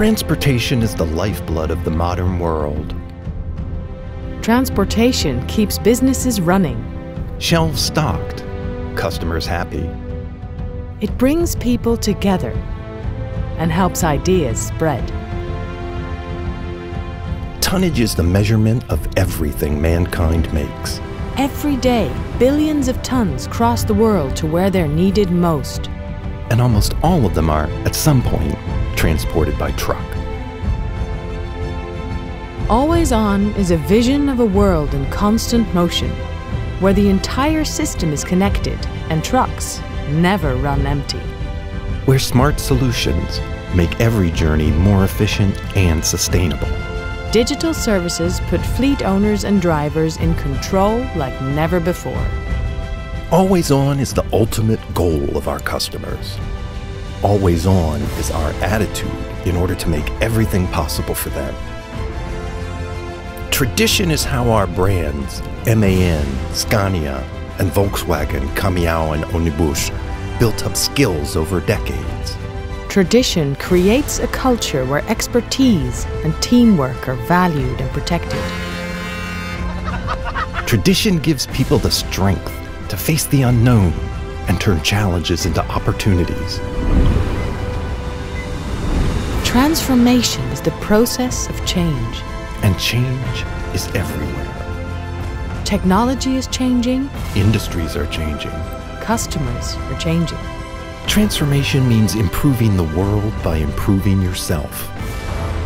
Transportation is the lifeblood of the modern world. Transportation keeps businesses running. Shelves stocked, customers happy. It brings people together and helps ideas spread. Tonnage is the measurement of everything mankind makes. Every day, billions of tons cross the world to where they're needed most. And almost all of them are, at some point, transported by truck. Always On is a vision of a world in constant motion, where the entire system is connected and trucks never run empty. Where smart solutions make every journey more efficient and sustainable. Digital services put fleet owners and drivers in control like never before. Always On is the ultimate goal of our customers. Always On is our attitude in order to make everything possible for them. Tradition is how our brands, MAN, Scania, and Volkswagen, Caminhão, and Onibus, built up skills over decades. Tradition creates a culture where expertise and teamwork are valued and protected. Tradition gives people the strength to face the unknown and turn challenges into opportunities. Transformation is the process of change. And change is everywhere. Technology is changing. Industries are changing. Customers are changing. Transformation means improving the world by improving yourself.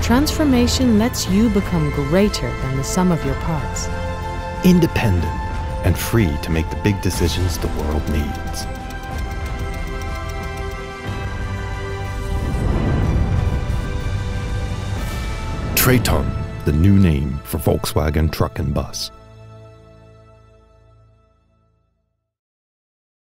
Transformation lets you become greater than the sum of your parts. Independent and free to make the big decisions the world needs. Traton, the new name for Volkswagen Truck and Bus.